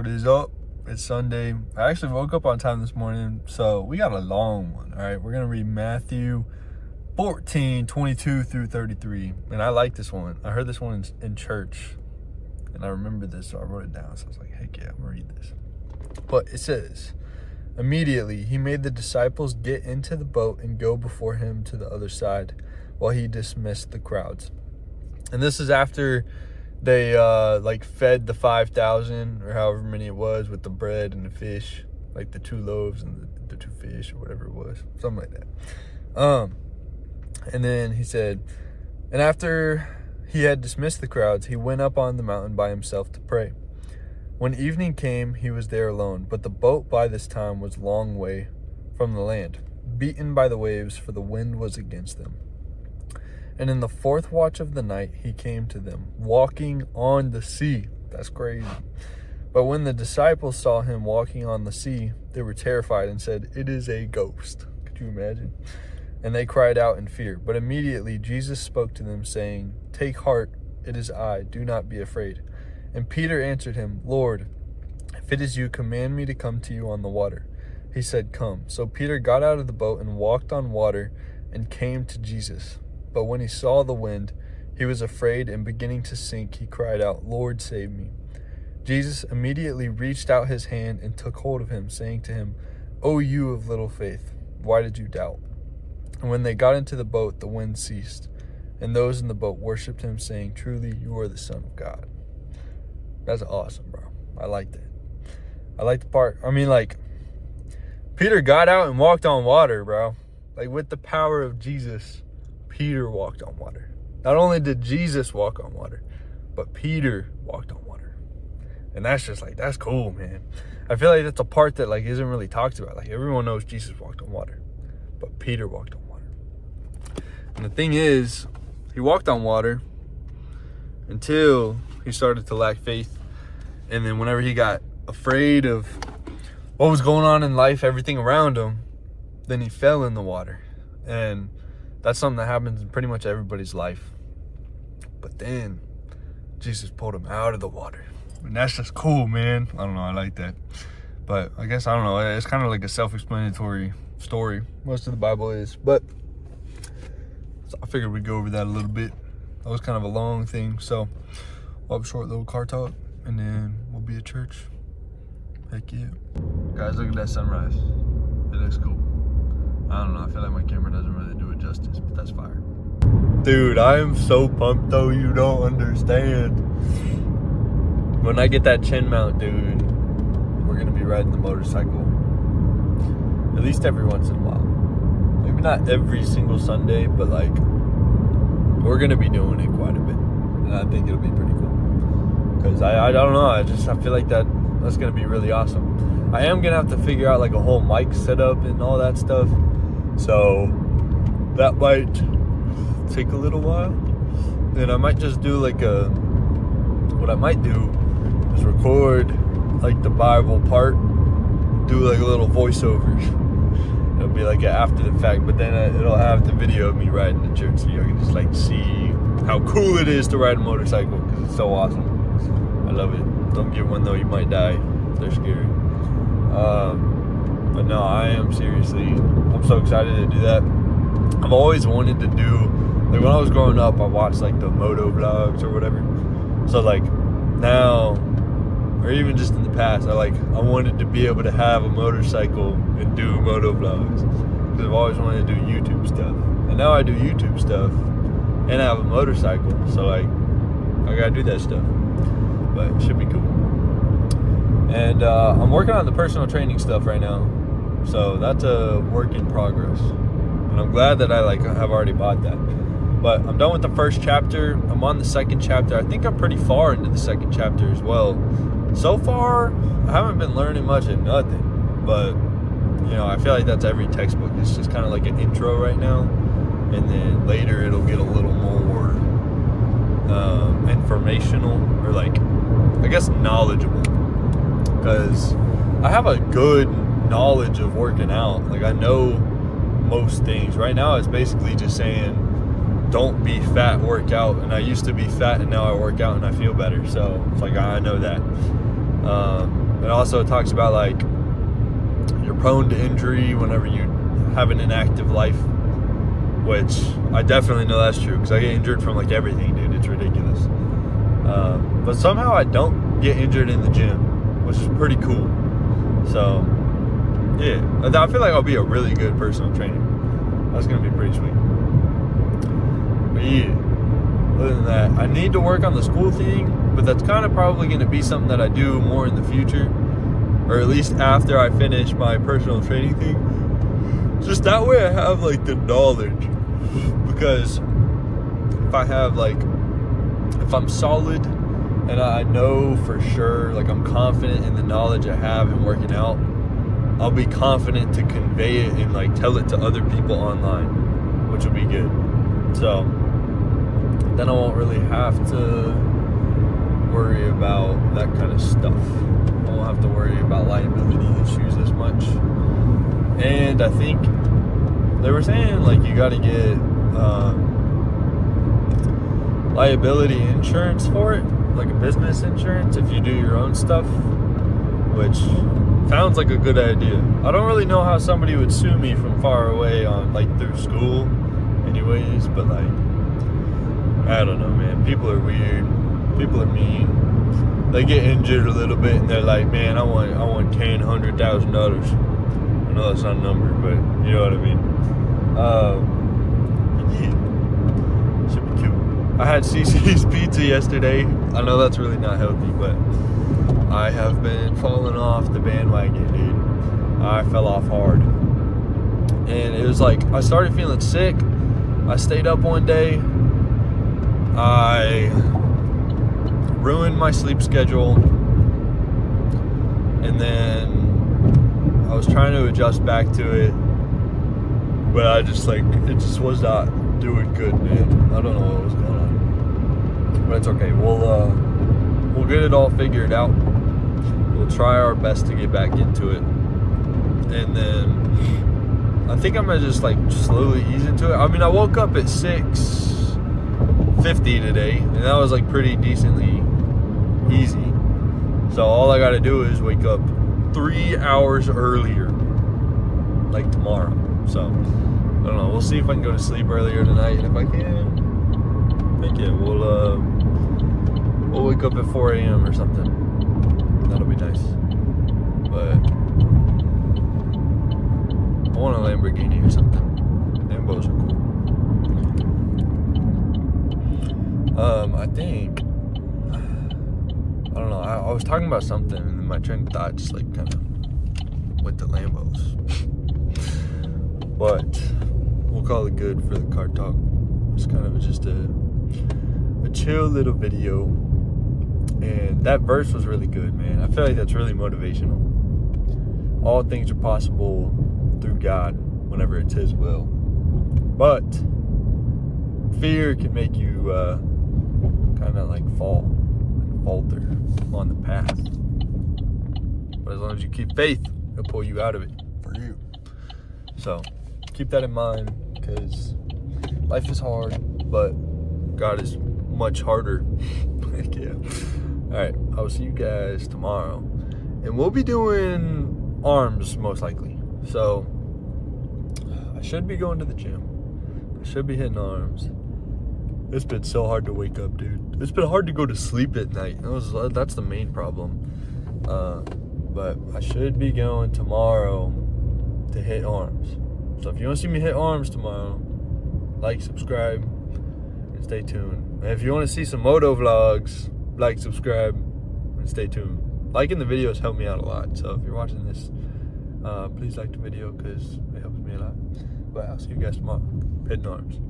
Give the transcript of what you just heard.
What is up? It's Sunday. I actually woke up on time this morning, so we got a long one, all right? We're going to read Matthew 14, 22 through 33, and I like this one. I heard this one in church, and I remember this, so I wrote it down. So I was like, heck yeah, I'm going to read this. But it says, immediately he made the disciples get into the boat and go before him to the other side while he dismissed the crowds. And this is after they fed the 5,000 or however many it was with the bread and the fish, like the 2 loaves and the 2 fish or whatever it was, something like that. And then he said, and after he had dismissed the crowds, he went up on the mountain by himself to pray. When evening came, he was there alone, but the boat by this time was a long way from the land, beaten by the waves, for the wind was against them. And in the 4th watch of the night, he came to them, walking on the sea. That's crazy. But when the disciples saw him walking on the sea, they were terrified and said, "It is a ghost." Could you imagine? And they cried out in fear. But immediately Jesus spoke to them, saying, "Take heart, it is I, do not be afraid." And Peter answered him, "Lord, if it is you, command me to come to you on the water." He said, "Come." So Peter got out of the boat and walked on water and came to Jesus. But when he saw the wind, he was afraid, and beginning to sink, he cried out, "Lord, save me." Jesus immediately reached out his hand and took hold of him, saying to him, "O you of little faith, why did you doubt?" And when they got into the boat, the wind ceased, and those in the boat worshipped him, saying, "Truly, you are the Son of God." That's awesome, bro. I like that. I like the part. Peter got out and walked on water, bro. With the power of Jesus, Peter walked on water. Not only did Jesus walk on water, but Peter walked on water. And that's just that's cool, man. I feel like that's a part that isn't really talked about. Everyone knows Jesus walked on water, but Peter walked on water. And the thing is, he walked on water until he started to lack faith. And then whenever he got afraid of what was going on in life, everything around him, then he fell in the water. And that's something that happens in pretty much everybody's life. But then Jesus pulled him out of the water. And that's just cool, man. I don't know, I like that. But I guess, I don't know, it's kind of like a self-explanatory story. Most of the Bible is. But so I figured we'd go over that a little bit. That was kind of a long thing. So we'll have a short little car talk, and then we'll be at church. Heck yeah. Guys, look at that sunrise. It looks cool. I don't know, I feel like my camera doesn't really do it justice, but that's fire. Dude, I am so pumped though, you don't understand. When I get that chin mount, dude, we're gonna be riding the motorcycle at least every once in a while. Maybe not every single Sunday, but we're gonna be doing it quite a bit. And I think it'll be pretty cool. Cause I don't know, I feel like that's gonna be really awesome. I am gonna have to figure out a whole mic setup and all that stuff. So that might take a little while. Then I might just do what I might do is record the Bible part, do a little voiceover. It'll be an after the fact, but then it'll have the video of me riding to church, so you can just see how cool it is to ride a motorcycle, because it's so awesome. I love it. Don't get one though, you might die. They're scary. But no, I am seriously, I'm so excited to do that. I've always wanted to do, when I was growing up, I watched the moto vlogs or whatever. So now, or even just in the past, I wanted to be able to have a motorcycle and do moto vlogs, because I've always wanted to do YouTube stuff. And now I do YouTube stuff and I have a motorcycle, so I gotta do that stuff. But it should be cool. And I'm working on the personal training stuff right now, so that's a work in progress. And I'm glad that I have already bought that. But I'm done with the first chapter. I'm on the second chapter. I think I'm pretty far into the second chapter as well. So far, I haven't been learning much of nothing. But, I feel like that's every textbook. It's just kind of an intro right now. And then later it'll get a little more informational, or I guess knowledgeable. Because I have a good knowledge of working out. I know most things. Right now it's basically just saying, don't be fat, work out. And I used to be fat, and now I work out and I feel better. So it's I know that. It also talks about like you're prone to injury whenever you have an inactive life, which I definitely know that's true because I get injured from like everything, dude. It's ridiculous. But somehow I don't get injured in the gym, which is pretty cool. So yeah, I feel like I'll be a really good personal trainer. That's gonna be pretty sweet. But yeah, other than that, I need to work on the school thing, but that's kind of probably gonna be something that I do more in the future, or at least after I finish my personal training thing. Just that way I have like the knowledge, because if I'm solid and I know for sure, like I'm confident in the knowledge I have in working out, I'll be confident to convey it and like tell it to other people online, which will be good. So then I won't really have to worry about that kind of stuff. I won't have to worry about liability issues as much. And I think they were saying like you got to get liability insurance for it, like a business insurance if you do your own stuff, which sounds like a good idea. I don't really know how somebody would sue me from far away on like through school anyways, but like I don't know, man. People are weird. People are mean. They get injured a little bit and they're like, man, I want $100,000. I know that's not a number, but you know what I mean. Yeah, should be cute. I had CC's pizza yesterday. I know that's really not healthy, but I have been falling off the bandwagon, dude. I fell off hard. And it was like, I started feeling sick. I stayed up one day. I ruined my sleep schedule. And then I was trying to adjust back to it. But I just like, it just was not doing good, man. I don't know what was going on. But it's okay. We'll get it all figured out. We'll try our best to get back into it. And then I think I'm gonna just like slowly ease into it. I mean, I woke up at 6:50 today, and that was like pretty decently easy. So all I gotta do is wake up 3 hours earlier, like tomorrow. So I don't know. We'll see if I can go to sleep earlier tonight, and if I can, heck yeah, we'll wake up at 4 a.m. or something. That'll be nice. But I want a Lamborghini or something. Lambos are cool. I think, I don't know, I was talking about something and my train of thought just like kind of went to Lambos. But we'll call it good for the car talk. It's kind of just a chill little video. And that verse was really good, man. I feel like that's really motivational. All things are possible through God whenever it's His will. But fear can make you kind of like fall and falter on the path. But as long as you keep faith, He'll pull you out of it for you. So keep that in mind, because life is hard, but God is much harder. Yeah. All right, I'll see you guys tomorrow, and we'll be doing arms most likely. So I should be going to the gym. I should be hitting arms. It's been so hard to wake up, dude. It's been hard to go to sleep at night. That's the main problem. But I should be going tomorrow to hit arms. So if you want to see me hit arms tomorrow, like, subscribe, and stay tuned. And if you want to see some moto vlogs, like, subscribe, and stay tuned. Liking the videos help me out a lot. So if you're watching this, please like the video because it helps me a lot. But I'll see you guys tomorrow. Hitting arms.